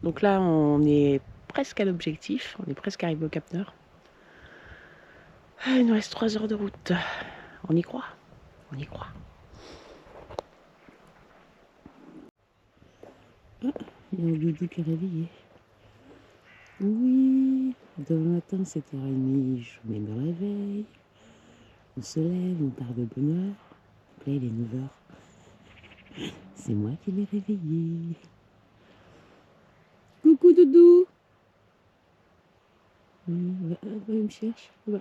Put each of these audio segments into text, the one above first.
Donc là, on est presque à l'objectif, on est presque arrivé au Cap Nord. Il nous reste 3 heures de route. On y croit, on y croit. Ah, il y a un doudou qui est réveillé. Oui, demain matin, 7h30, je mets le réveil. On se lève, on part de bonne heure. Là, il est 9h. C'est moi qui l'ai réveillé. Coucou doudou. Va, il me cherche. Va.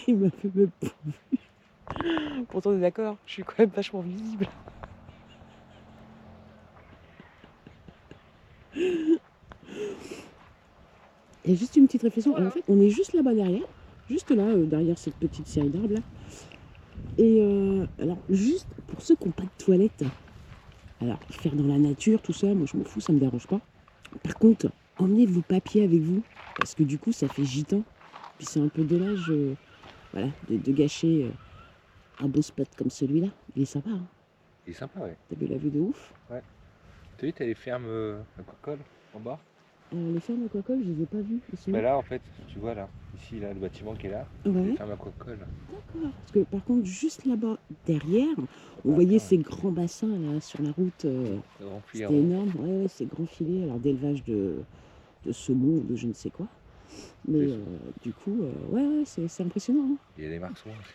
Il m'a fait me pourvu. Pourtant, on est d'accord, je suis quand même vachement visible. Et juste une petite réflexion. Alors, en fait, on est juste là-bas derrière. Juste là, derrière cette petite série d'arbres là. Et alors, juste pour ceux qui n'ont pas de toilette, alors faire dans la nature, tout ça, moi je m'en fous, ça me dérange pas. Par contre, emmenez vos papiers avec vous, parce que du coup, ça fait gitan. Puis c'est un peu dommage, voilà, de gâcher un beau spot comme celui-là. Il est sympa, hein. Il est sympa, ouais. T'as vu la vue de ouf? Ouais. T'as vu, t'as les fermes aquacoles en bas? Les fermes aquacoles, je les ai pas vues. Bah là, en fait, tu vois là, ici, là, le bâtiment qui est là, ouais. les fermes aquacoles. D'accord. Parce que par contre, juste là-bas, derrière, on voyait ces grands bassins là sur la route. C'était énorme. Ouais, ces grands filets alors d'élevage de saumon ou de je ne sais quoi. Mais du coup, ouais, c'est impressionnant. Hein. Il y a des marsouins aussi.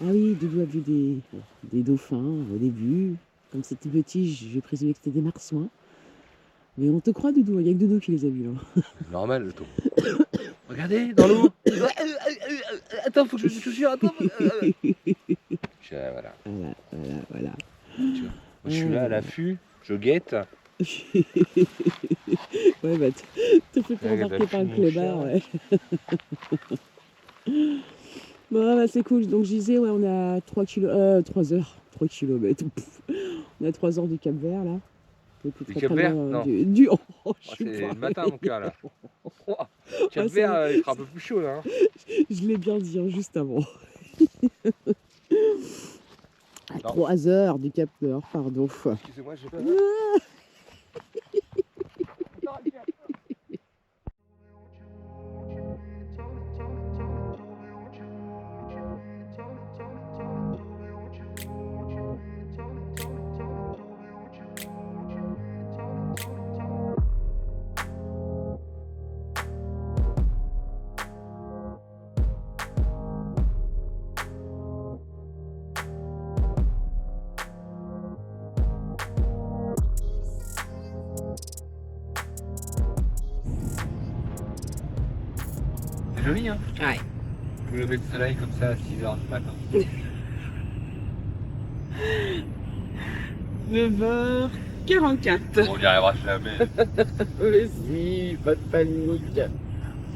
Ah oui, Doudou a vu des dauphins au début. Comme c'était petit, j'ai présumé que c'était des marsouins. Mais on te croit, Doudou, il n'y a que Doudou qui les a vus. Là. C'est normal, le taux. Regardez, dans l'eau. Attends, faut que je chaussure, attends. Voilà. Voilà. Tu vois, moi, je suis là à l'affût, je guette. Ouais, bah, te fais pas embarquer par le clébard, ouais. Bon, bah, c'est cool. Donc, je disais, ouais, on a 3 heures, 3 kilomètres. On a 3 heures du Cap Vert, là. Du Cap Vert? Non. Oh, c'est le matin, mon cœur, là. Cap Vert, il fera un peu plus chaud, là. Hein. Je l'ai bien dit, hein, juste avant. À 3 heures du Cap Nord, pardon. Excusez-moi, j'ai pas... C'est joli, hein? Ouais. Le lever de soleil comme ça à 6h du matin. 9h44. On n'y arrivera jamais. Mais si, pas de panique.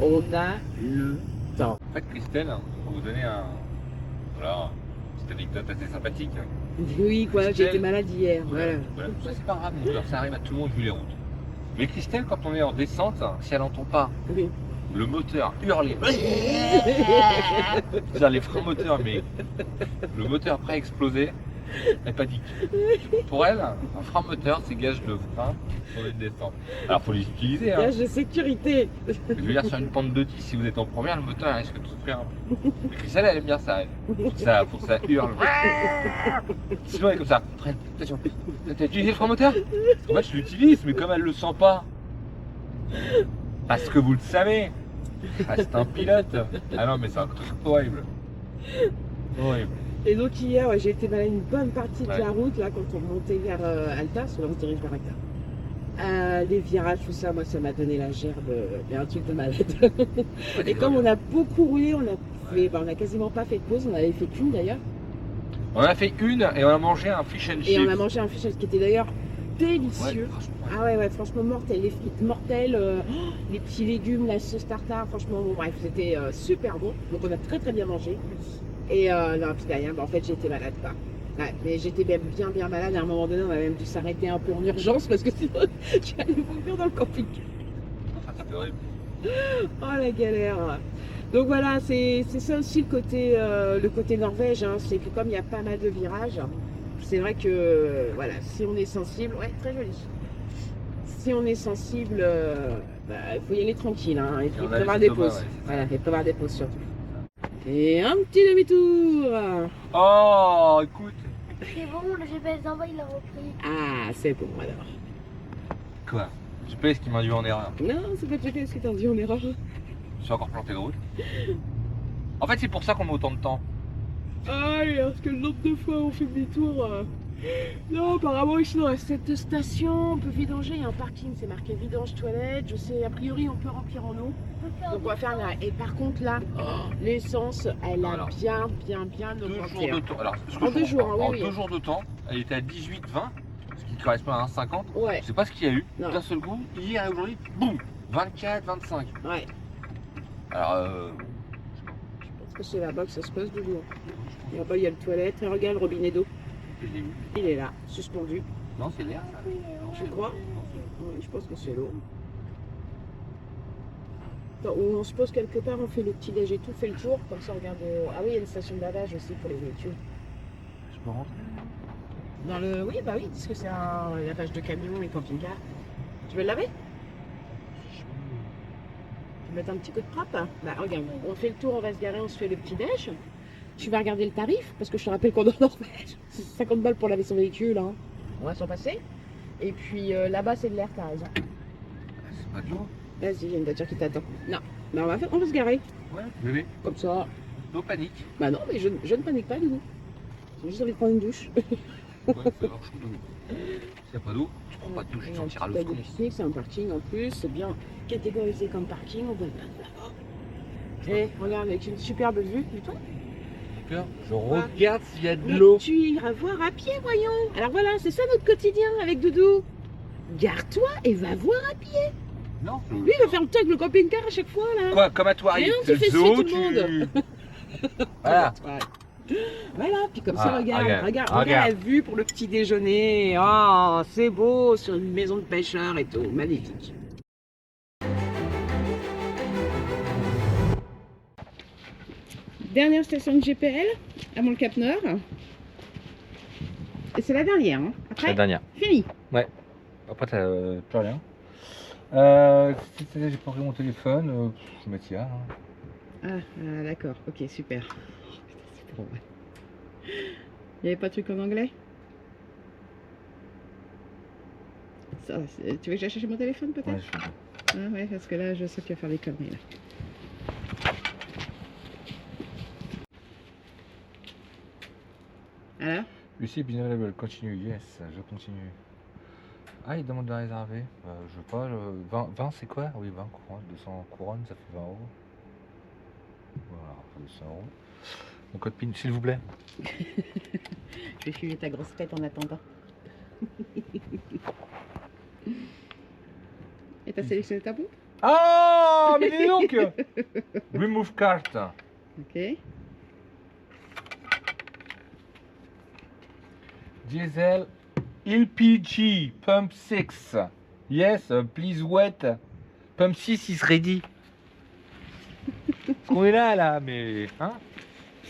On a le temps. En fait, Christelle, pour vous donner voilà, une petite anecdote assez sympathique. Oui, quoi, j'ai été malade hier. Voilà. Ça, c'est pas grave, ça arrive à tout le monde vu les routes. Mais Christelle, quand on est en descente, si elle n'entend pas Oui. le moteur hurler, c'est-à-dire les freins moteurs, mais le moteur prêt à exploser, elle panique. Pour elle, un frein moteur, c'est gage de frein pour une descente. Alors, faut les utiliser. Hein. Gage de sécurité. Je veux dire, sur une pente de 10, si vous êtes en première, le moteur risque de souffrir un peu. Mais Christelle, elle aime bien ça. Faut que ça hurle. Sinon, elle est comme ça. Attention. T'as utilisé le frein moteur? En fait, je l'utilise, mais comme elle le sent pas. Parce que vous le savez. Ah, c'est un pilote. Ah non, mais c'est un truc horrible. Horrible. Et donc hier, ouais, j'ai été malade une bonne partie de la route, là, quand on montait vers Alta, parce que là on se dirige vers Alta. Les virages, tout ça, moi ça m'a donné la gerbe, mais un truc de malade. Et comme on a beaucoup roulé, on a quasiment pas fait de pause, on avait fait qu'une d'ailleurs. On en a fait une et on a mangé un fish and chips. Et on a mangé un fish and chips qui était d'ailleurs délicieux. Ouais, ah ouais, franchement mortel, les frites mortelles, les petits légumes, la sauce tartare, franchement bon bref, c'était super bon. Donc on a très très bien mangé. Et non, puis derrière, en fait, j'étais malade, quoi. Ouais, mais j'étais même bien malade. À un moment donné, on a même dû s'arrêter un peu en urgence parce que sinon, j'allais vomir dans le camping. C'était horrible. Oh, la galère. Donc voilà, c'est ça aussi le côté Norvège, hein, c'est que comme il y a pas mal de virages, c'est vrai que voilà, si on est sensible, ouais, très joli. Si on est sensible, il faut y aller tranquille, hein, et puis prévoir des pauses. Ouais, voilà, et prévoir des pauses surtout. Et un petit demi-tour. Oh, écoute. C'est bon, le GPS d'envoi il a repris. Ah, c'est bon alors. Quoi? Je sais ce qui m'a induit en erreur. Non, c'est pas le GPS qui t'a dit en erreur. Je suis encore planté de route. En fait, c'est pour ça qu'on met autant de temps. Ah, parce que le nombre de fois on fait demi-tour. Non, apparemment ici dans cette station, on peut vidanger. Il y a un parking, c'est marqué vidange toilette. Je sais, a priori, on peut remplir en eau. Donc on va faire là. Et par contre là, l'essence, elle a Alors, bien Deux jours augmenté. de temps. Alors, En 2 jours, hein, oui, en oui. 2 jours de temps, elle était à 18, 20, ce qui correspond à 1,50. Ouais, Je sais pas ce qu'il y a eu. Non. D'un seul coup, hier et aujourd'hui, boum, 24, 25. ouais. Alors, Je pense que c'est là-bas que ça se passe du jour. Là-bas, il y a le toilette. Et regarde le robinet d'eau. je l'ai vu. Il est là, suspendu. Non, c'est l'air. Ça. Tu crois? Oui, je pense que c'est l'eau. Attends, on se pose quelque part, on fait le petit déj et tout, fait le tour, comme ça on regarde. Ah oui, il y a une station de lavage aussi pour les véhicules. Je peux rentrer? Dans le. Oui, bah oui, parce que c'est un lavage de camion et camping-car. Tu veux le laver? Tu veux mettre un petit coup de propre? Bah regarde, on fait le tour, on va se garer, on se fait le petit déj. Tu vas regarder le tarif, parce que je te rappelle qu'on est en Norvège. C'est 50 balles pour laver son véhicule, hein. On va s'en passer. Et puis là-bas, c'est de l'air, t'as raison. C'est pas de l'eau? Vas-y, il y a une voiture qui t'attend. Non, mais on va se garer. Ouais, bébé. Comme ça. No panique. Bah non, mais je ne panique pas, du coup. J'ai juste envie de prendre une douche. Ouais, c'est alors chaud. S'il n'y a pas d'eau, tu prends pas de douche, tu sentiras l'eau. C'est un parking en plus, c'est bien catégorisé comme parking, on voit le panneau là-bas. Et regarde, avec une superbe vue, du tout. Super. Je regarde s'il y a de Mais l'eau. tu iras voir à pied, voyons. Alors voilà, c'est ça notre quotidien avec Doudou. Gare-toi et va voir à pied. Non. Lui, il va faire le truc avec le camping-car à chaque fois, là. Quoi, comme à toi, Mais non, tu fais suer tout le monde. Voilà. Voilà, puis comme ça, Voilà, regarde la vue pour le petit déjeuner. Oh, c'est beau, sur une maison de pêcheur et tout, magnifique. Dernière station de GPL, à Mont-le-Cap-Nord. Et c'est la dernière, hein. Après, La dernière. fini. Après, t'as plus rien. J'ai pas pris mon téléphone, je me tiens. D'accord, ok, super. Putain, c'est pour moi. Il n'y avait pas de truc en anglais? Ça, tu veux que j'aille chercher mon téléphone peut-être? Ouais, je suis bon. Ah ouais, parce que là, je sens qu'il va faire des conneries là. Alors? Lucie, bien available, continue, yes, je continue. Ah, il demande de réserver. Je veux pas, 20 c'est quoi? Oui, 20 couronnes, 200 couronnes, ça fait 20 euros. Voilà, 200 euros. Mon code PIN, s'il vous plaît. Je vais filer ta grosse tête en attendant. Et t'as sélectionné ta pompe? Ah, mais dis donc! Remove cart. Ok. Diesel LPG pump 6. Yes, please wait. Pump 6 is ready. Parce qu'on est là, mais hein?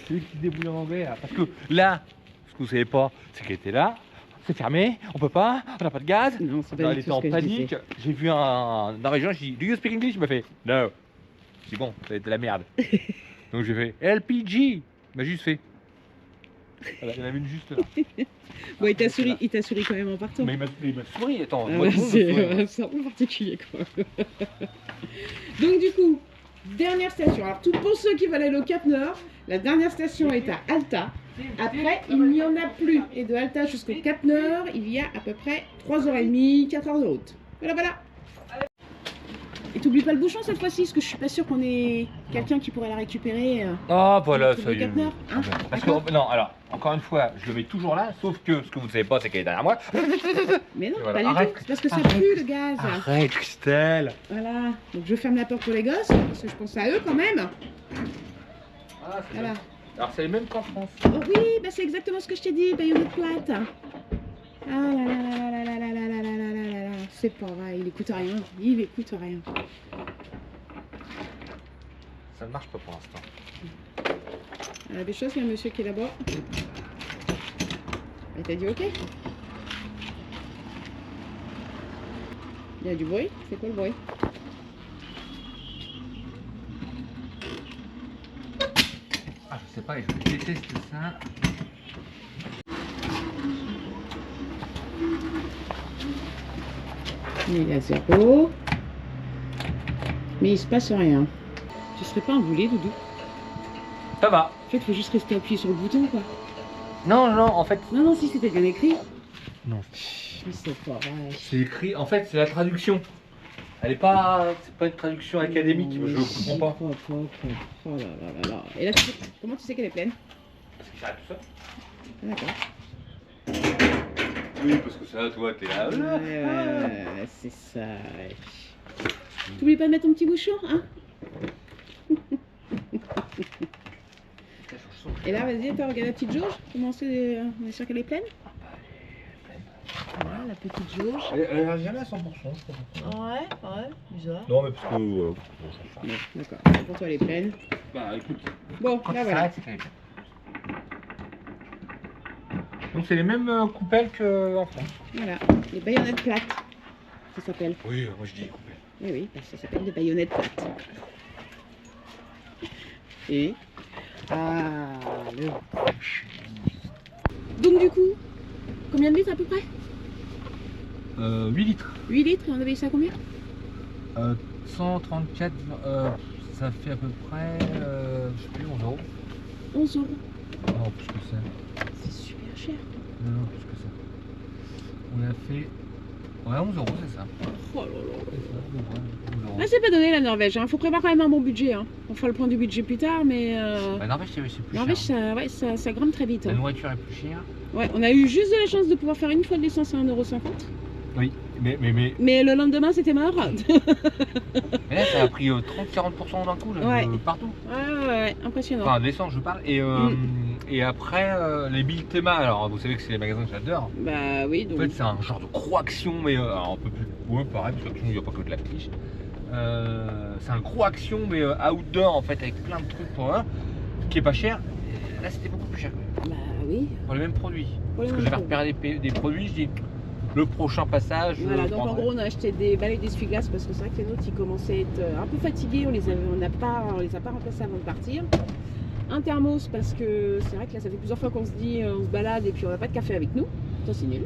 C'est lui qui se débrouille en anglais là. Parce que là, ce que vous savez pas, c'est qu'elle était là, c'est fermé, on peut pas, on n'a pas de gaz. Non, c'est pas Elle du était tout en ce que je panique. disais. J'ai vu un Norvégien, j'ai dit, do you speak English? Il m'a fait, no. J'ai dit, bon, ça a été de la merde. Donc j'ai fait LPG. Il m'a juste fait. Voilà, il y en avait une juste là. Bon, il t'a souri quand même en partant. Mais il m'a souri, attends. Ah moi, ouais, tout le monde me sourit. c'est un peu particulier quoi. Donc du coup, dernière station. Alors pour ceux qui veulent aller au Cap Nord, la dernière station est à Alta. Après, il n'y en a plus. Et de Alta jusqu'au Cap Nord, il y a à peu près 3h30, 4h de route. Voilà, voilà. Et t'oublies pas le bouchon cette fois-ci, parce que je suis pas sûre qu'on ait quelqu'un qui pourrait la récupérer. Ah voilà, Pour ça le y est. Cap Nord, hein. Parce que, non, alors, encore une fois, je le mets toujours là, sauf que ce que vous ne savez pas, c'est qu'elle est derrière moi. Mais non, Voilà, pas du arrête. tout. C'est parce que ça Arrête. pue le gaz. Arrête, Christelle. Voilà. Donc je ferme la porte pour les gosses, parce que je pense à eux quand même. Ah, c'est Voilà. bien. Alors, c'est le même qu'en France. Oh oui, bah c'est exactement ce que je t'ai dit, baïonnette plate. Ah là là là là là là là là là là là là là. C'est pas vrai, il écoute rien. Il écoute rien. ça ne marche pas pour l'instant. Des choses, il y a un monsieur qui est là-bas. Et t'as dit ok. Il y a du bruit. C'est quoi le bruit? Ah, je sais pas, je déteste ça. Il est à 0. Mais il se passe rien. Tu serais pas envolé, Doudou? Ça va. En fait, il faut juste rester appuyé sur le bouton, quoi. Non, non, en fait. Non, non, si c'était bien écrit. Non. Mais c'est pas vrai. C'est écrit, en fait, c'est la traduction. Elle est pas. C'est pas une traduction académique, je comprends pas. Oh là là là là. Et là, comment tu sais qu'elle est pleine? Parce que j'arrête tout ça. D'accord. Oui, parce que ça, toi, t'es là. Ouais, c'est ça. T'oublies pas de mettre ton petit bouchon, hein? Et là, vas-y, attends, regarde la petite jauge. Comment on est sûr qu'elle est pleine? Voilà, la petite jauge. Elle a jamais à 100%, je crois. Ouais, bizarre. Non, mais parce que. Ouais, d'accord. Pour toi, elle est pleine. Bah, écoute. Bon, Quand là, ça voilà. s'arrête, c'est qu'elle est pleine. Donc, c'est les mêmes coupelles qu'en France. Voilà, les baïonnettes plates, ça s'appelle. Oui, moi je dis coupelles. Oui, oui, parce que ça s'appelle des baïonnettes plates. Et donc du coup, combien de litres à peu près? 8 litres. 8 litres, et on avait eu ça à combien? 134, ça fait à peu près, je sais plus, 11 euros. 11 euros. Non, plus que ça. C'est super cher. Non, plus que ça. On a fait. Ouais, 11 euros, c'est ça. Oh là là. C'est ça, 11 euros. Ah, c'est pas donné la Norvège, hein. Faut prévoir quand même un bon budget. Hein. On fera le point du budget plus tard, mais La Norvège, c'est plus Norvège, cher. ça grimpe très vite. La Hein. nourriture est plus chère. Ouais, on a eu juste de la chance de pouvoir faire une fois de l'essence à 1,50 €. Oui, mais Mais le lendemain, c'était mort. là, ça a pris 30-40% d'un coup, là, Ouais. partout. Ouais, impressionnant. Enfin, de l'essence, je parle. Et après, les Bill Théma, alors vous savez que c'est les magasins que j'adore. Bah oui, En donc. fait, c'est un genre de croaction, mais alors, un peu plus. Ouais, pareil, parce qu'il n'y a pas que de la quiche. C'est un croaction, mais outdoor, en fait, avec plein de trucs pour un, qui est pas cher. Et là, c'était beaucoup plus cher. Bah oui. Pour les mêmes produits. Pour les Parce que mêmes j'avais repéré des produits, je dis le prochain passage. je Voilà, donc en prendrai. gros, on a acheté des balais d'essuie-glace parce que c'est vrai que les nôtres ils commençaient à être un peu fatigués. On les a pas remplacés avant de partir. Un thermos parce que c'est vrai que là, ça fait plusieurs fois qu'on se dit on se balade et puis on n'a pas de café avec nous. Ça, c'est nul.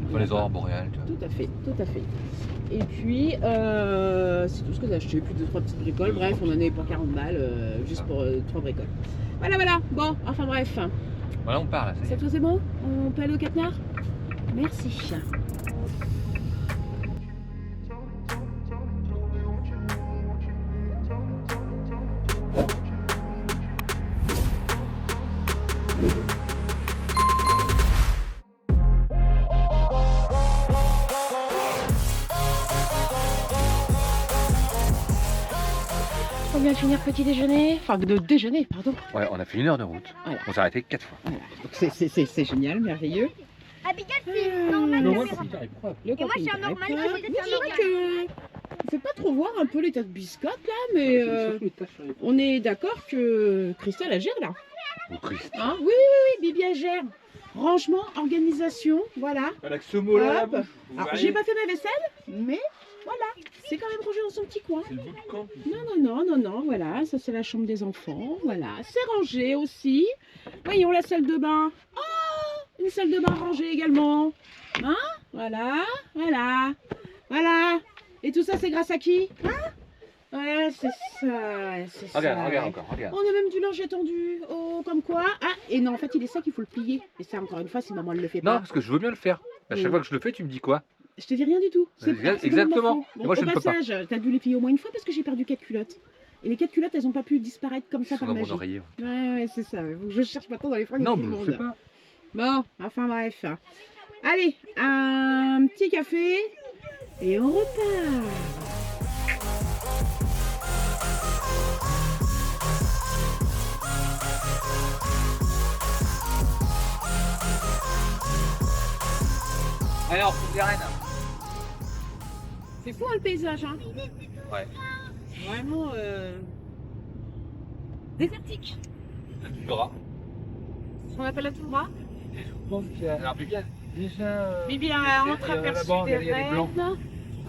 Pour les aurores boréales, tu vois. Tout à fait, tout à fait. Et puis, c'est tout ce que j'ai acheté. Puis 2-3 petites bricoles. Bref, on en avait pour 40 balles, juste pour 3 bricoles. Voilà, voilà. Bon, enfin bref. Voilà, on part là. Ça y est. Cette fois, c'est bon? On peut aller au Catenard? Merci. On vient de finir petit déjeuner, enfin de déjeuner, pardon. Ouais, on a fait 1 heure de route. Voilà. On s'est arrêté 4 fois. Voilà. Donc c'est génial, merveilleux. Abigail, c'est normal. Le Et moi, je suis camping un normal, est à prêt. côté, Mais c'est c'est un vrai normal. que on fait pas trop voir un peu les tas de biscottes là, mais on est d'accord que Christelle elle gère là. Au Christ. Hein, oui, oui, oui, oui, Bibi elle gère. Rangement, organisation, voilà. Avec ce mot-là, à la Hop. bouche. Vous Alors voyez, j'ai pas fait ma vaisselle, mais voilà, c'est quand même rangé dans son petit coin. c'est le bout de camp. Non, voilà, ça c'est la chambre des enfants, voilà, c'est rangé aussi. Voyons la salle de bain. Oh, une salle de bain rangée également. Hein? Voilà. Et tout ça c'est grâce à qui? Hein? Ouais, c'est ça. Regarde encore, regarde. On a même du linge étendu. Oh, comme quoi? Ah, et non, en fait, il est ça qu'il faut le plier. Et ça, encore une fois, si maman ne le fait Non, pas. parce que je veux bien le faire. À chaque Oui. fois que je le fais, tu me dis quoi? Je te dis rien du tout. Exactement. Bon, Et moi, je au ne peux pas. passage, t'as dû les plier au moins une fois parce que j'ai perdu 4 culottes. Et les 4 culottes, elles n'ont pas pu disparaître comme ça Sur par mon magie. oreiller. Ouais, c'est ça. Faut que je cherche maintenant dans les fringues Non, de tout mais le je monde. sais pas. Bon, enfin bref. Allez, un petit café et on repart. Allez, on retrouve les rennes. C'est fou hein, le paysage, hein? Ouais. Vraiment. Désertique. Du gras. Ce qu'on appelle la toundra. Alors, Bibiane, déjà. Bibi a entreaperçu là-bas, des il y a des blancs. rennes.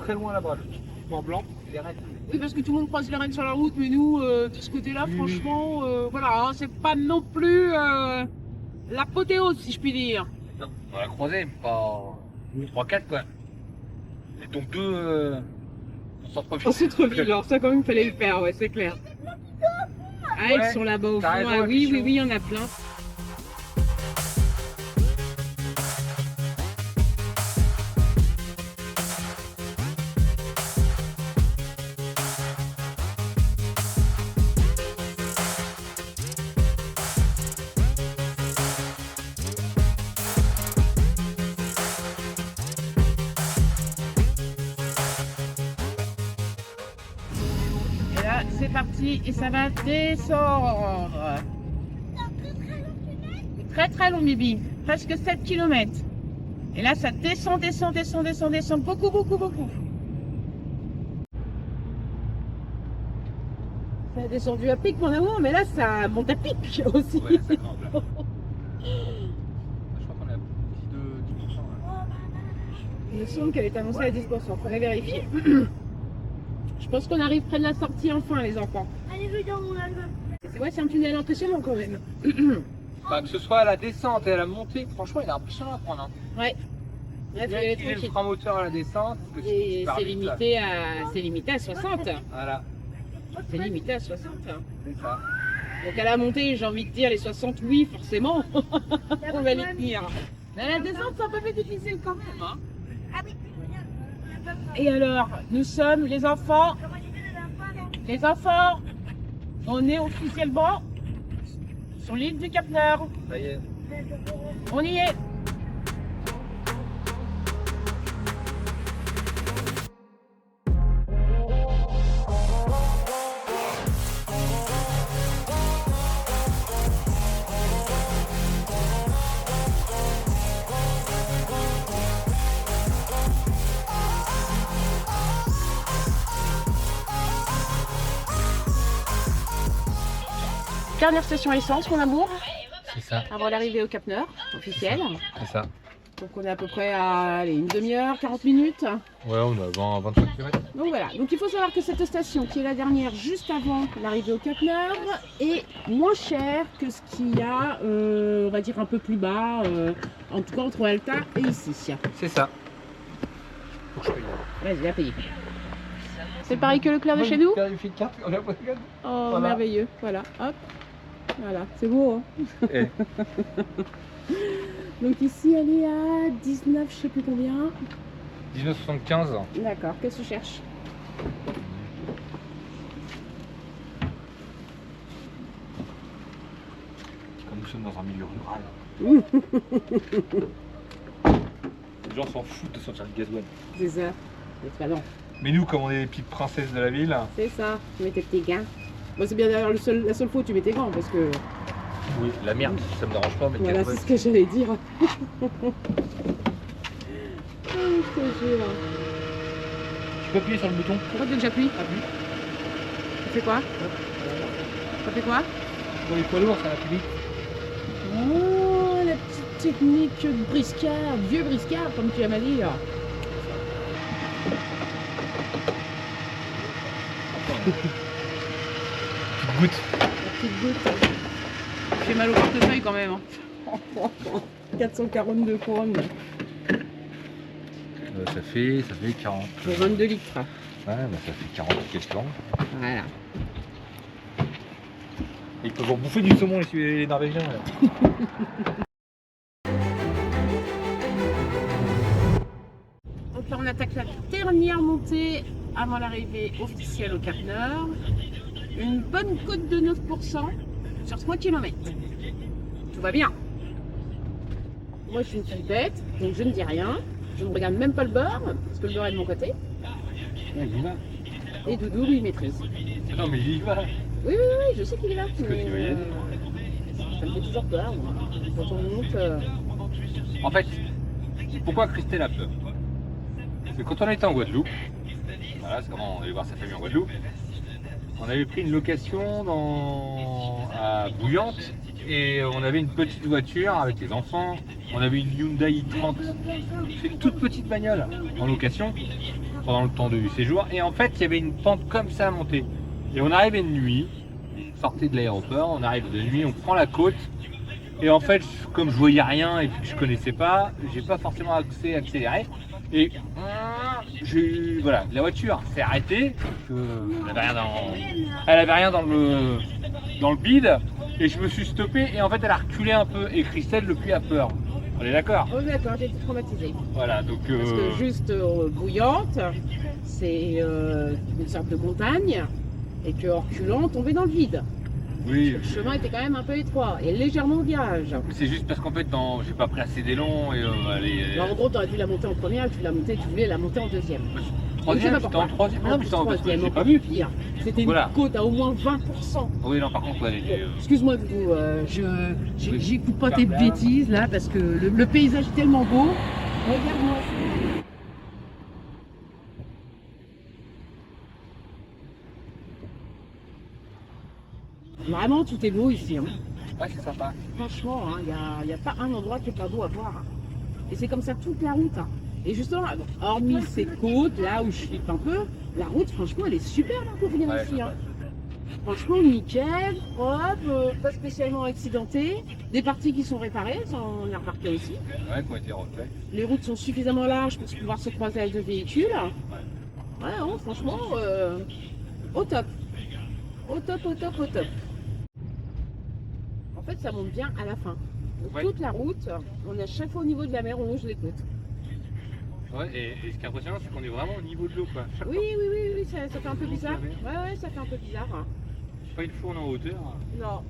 Très loin là-bas, le point blanc, les rennes. Oui, parce que tout le monde croise les rennes sur la route, mais nous, de ce côté-là, Oui, franchement, voilà, hein, c'est pas non plus l'apothéose, si je puis dire. Non, on l'a croisé, mais pas 3-4 quoi. Et donc deux en centre-ville. En centre-ville, alors ça quand même, fallait le faire, ouais, c'est clair. Ah, Ouais, ils sont là-bas au fond. t'as raison, Ah, oui, Pichon. oui, oui, il y en a plein. Et là, c'est parti et ça va descendre. Très très long, Bibi. Presque 7 km. Et là, ça descend, descend, descend, descend, descend. Beaucoup, beaucoup, beaucoup. Ça a descendu à pic, mon amour, mais là, ça monte à pic aussi. Ouais, ça grimpe là. Je crois qu'on a petit de 10%. Là. Il me semble qu'elle est annoncée à 10%. Faudrait vérifier. Je pense qu'on arrive près de la sortie enfin, les enfants. Allez, je dans mon album. Ouais, c'est un tunnel impressionnant quand même. Bah, que ce soit à la descente et à la montée, franchement, il est impressionnant à prendre. Hein. Ouais. Là, Il faut a y aller utilisé le tranquille. frein moteur à la descente. Parce que Et super c'est vite, là. limité à 60. Voilà, C'est limité à 60. c'est ça. Donc à la montée, j'ai envie de dire les 60, oui, forcément. On va les tenir. Mais à la descente, c'est un peu plus difficile quand même. Hein. Ah oui, Et alors, nous sommes les enfants. Les enfants, on est officiellement sur l'île du Cap-Nord. Ça y est. On y est. Dernière station essence, mon amour, C'est ça, avant l'arrivée au Cap-Nord, officielle. c'est ça. Donc on est à peu près à allez, une demi-heure, 40 minutes. Ouais, on a 25 km. Donc voilà, donc il faut savoir que cette station, qui est la dernière juste avant l'arrivée au Cap-Nord, est moins chère que ce qu'il y a, on va dire un peu plus bas, en tout cas entre Alta et ici. C'est ça. Faut que je paye. Vas-y, va payer. C'est pareil que le clair de chez nous? Vérifier de carte, on a pas de carte. Oh, Voilà. merveilleux, voilà, hop. Voilà, c'est beau, hein. Eh. Donc ici, elle est à 19, je sais plus combien. 19,75. D'accord, qu'est-ce que tu cherches? Comme nous sommes dans un milieu rural. Les gens s'en foutent de sortir le gasoil. C'est ça. C'est pas non. Mais nous, comme on est les petites princesses de la ville, C'est ça, tu mets tes petits gants. Bon, c'est bien d'ailleurs la seule fois où tu mets tes gants parce que oui, la merde, ça me dérange pas, mais le voilà, c'est gasoil. ce que j'allais dire. Oh, je te jure. Tu peux appuyer sur le bouton. Pourquoi tu veux que j'appuie? Appuie. Ça fait quoi? Ça fait quoi? Pour les poids lourds, ça va plus vite. Oh, la petite technique de briscard, vieux briscard, comme tu aimes à dire. Petite goutte. La petite goutte. Ça fait mal au portefeuille quand même. Hein. 442 couronnes Ça fait 40. pour 22 litres. Ouais, bah ça fait 40 questions. Voilà. Et ils peuvent en bouffer du saumon, les Norvégiens. Là. Donc là, on attaque la dernière montée avant l'arrivée officielle au Cap Nord. Une bonne cote de 9% sur 3 km. Tout va bien. Moi, je suis une petite bête, donc je ne dis rien. Je ne regarde même pas le bord, parce que le bord est de mon côté. Ouais, il y va. Et Doudou, lui, il maîtrise. Non, mais j'y va. Oui, oui, oui, je sais qu'il est là. que tu voyais. Ça me fait toujours peur, moi. Quand on monte. En fait, pourquoi Christelle a peur? Parce que quand on était en Guadeloupe, voilà, c'est comment on allait voir sa famille en Guadeloupe, on avait pris une location dans à Bouillante et on avait une petite voiture avec les enfants. On avait une Hyundai i30. C'est une toute petite bagnole en location pendant le temps du séjour. Et en fait, il y avait une pente comme ça à monter. Et on arrivait de nuit, on sortait de l'aéroport, on arrive de nuit, on prend la côte. Et en fait, comme je voyais rien et que je connaissais pas, j'ai pas forcément accéléré. Et voilà, la voiture s'est arrêtée. Elle avait rien dans le bide. Et je me suis stoppé et en fait elle a reculé un peu. Et Christelle depuis a peur. On est d'accord? Oh d'accord, j'ai été traumatisée. Voilà, donc. Parce que juste Bouillante, c'est une sorte de montagne. Et que en reculant, on tombait dans le vide. Oui. Le chemin était quand même un peu étroit et légèrement au virage. C'est juste parce qu'en fait, j'ai pas pris assez d'élan et Alors, en gros, tu aurais dû la monter en première et tu voulais la monter en deuxième. Troisième, j'étais en troisième. Ah non, putain, parce que j'ai pas vu. Pire. C'était une côte à au moins 20%. Oui, non, par contre, ouais, excuse-moi, Doudou, j'écoute pas tes bêtises là parce que le paysage est tellement beau. Regarde-moi. Vraiment, tout est beau ici. Hein. Ouais, c'est sympa. Franchement, il n'y a pas un endroit qui est pas beau à voir. Et c'est comme ça toute la route. Hein. Et justement, hormis ces côtes, là où je flippe un peu, la route, franchement, elle est super là pour venir ici. Hein. Franchement, nickel, propre, pas spécialement accidenté. Des parties qui sont réparées, ça on a remarqué aussi. Ouais, qui ont été refaites. Les routes sont suffisamment larges pour pouvoir se croiser avec deux véhicules. Ouais, non, franchement, au top. Au top, au top, au top. En fait, ça monte bien à la fin. Donc, toute la route, on est à chaque fois au niveau de la mer, on longe les côtes. Ouais, et ce qui est impressionnant, c'est qu'on est vraiment au niveau de l'eau, quoi. Oui, ça fait un peu bizarre. Ouais, ça fait un peu bizarre. Hein. Pas une fourne en hauteur. Non.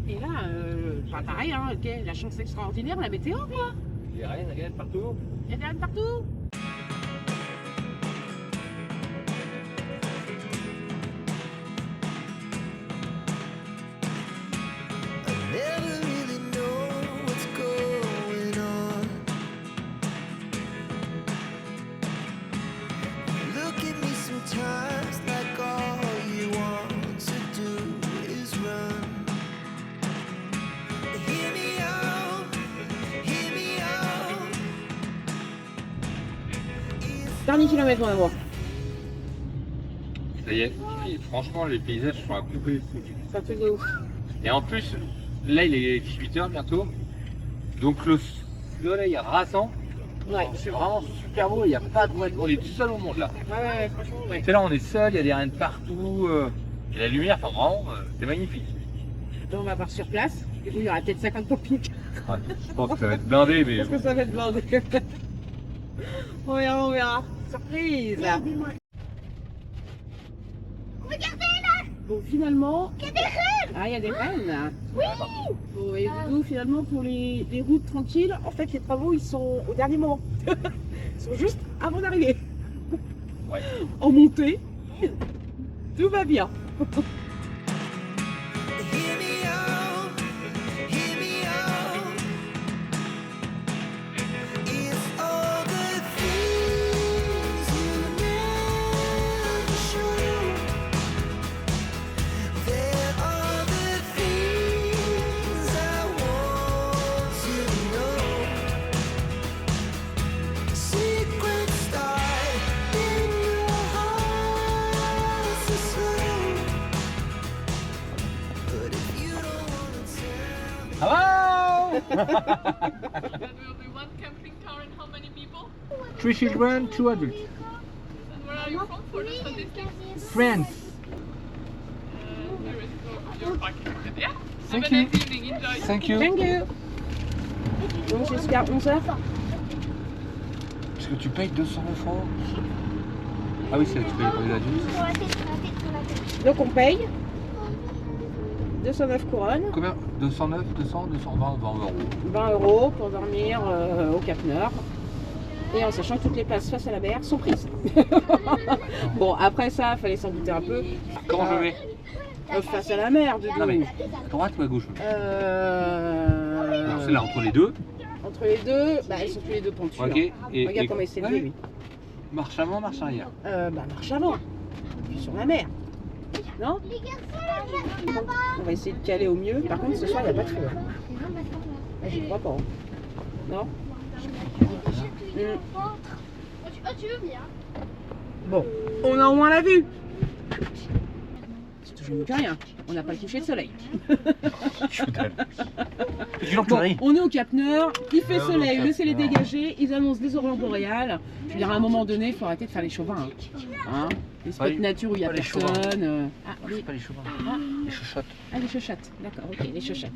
Et là, pareil, hein, la chance extraordinaire, la météo, quoi. Il y a rien partout. Il y a des rennes partout. Dernier kilomètre, mon amour. Ça y est, et franchement, les paysages sont à couper le souffle. C'est un truc de ouf. Et en plus, là, il est 18h bientôt. Donc le soleil est rasant. Ouais. C'est vraiment super beau, il n'y a pas de voiture. On est tout seul au monde là. Ouais, franchement, ouais. C'est là, on est seul, il y a des rennes partout. Et la lumière, enfin vraiment, c'est magnifique. Donc on va voir sur place. Et il y aura peut-être 50 pompiers. Ouais, je pense que ça va être blindé, mais. Je pense que ça va être blindé. On verra, on verra. Surprise. Regardez là. Bon, finalement. Il y a des rennes. Ah, il y a des rennes. Oui. Bon, et du coup, finalement, pour les routes tranquilles, en fait, les travaux, ils sont au dernier moment. Ils sont juste avant d'arriver. Ouais. En montée. Tout va bien. Hello! That will be one camping car and how many people? 3 children, 2 adults. And where are you from for the statistics? France. There is your parking. Yeah. Thank Have a you. nice evening. Enjoy. Thank you. Thank you. Donc jusqu'à 11h. Est-ce que tu payes 209 euros? Ah oui, c'est là que tu payes pour les adultes. Sur la tête, sur la tête, sur la tête. Donc on paye 209 couronnes, Combien? 209, 200, 220, 20 euros. 20 € pour dormir au Cap Nord. Et en sachant que toutes les places face à la mer sont prises. Bon, après ça, il fallait s'en douter un peu. Comment je vais? Face à la mer, du Non mais, coup. à droite ou à gauche? Alors c'est là, entre les deux. Entre les deux, bah, ils sont tous les deux pentus. Ok. Hein. Et, Regarde comment il s'est levé, lui. Marche avant, marche arrière. Marche avant. Sur la mer. Non? Les garçons, là-bas. On va essayer de caler au mieux. Par contre, ce soir, il n'y a pas de feu. Hein. Non, mais attends. Ah, j'y crois pas. Hein. Non? Oh, tu veux bien? Bon, on a au moins la vue. C'est toujours mieux que rien. On n'a pas le coucher de soleil. Bon, on est au Cap Nord, il fait soleil, le ciel est dégagé, ils annoncent des aurores boréales. Je veux dire, à un moment donné, il faut arrêter de faire les chauvins. Hein. Les spots nature où il n'y a personne. Ah, C'est pas les chauvins, les chochottes. Ah, les chochottes, d'accord, ok, les chochottes.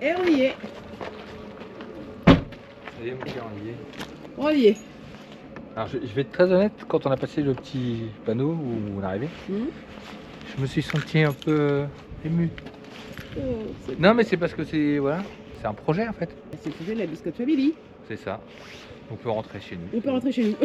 Et on y est, Ça y est, mon cœur, on y est. on y est. Alors, je vais être très honnête, quand on a passé le petit panneau où on est arrivé, je me suis senti un peu ému. Non, mais c'est parce que c'est voilà, c'est un projet en fait. C'est le projet de la Biscotte Family. C'est ça. On peut rentrer chez nous. On peut rentrer chez nous.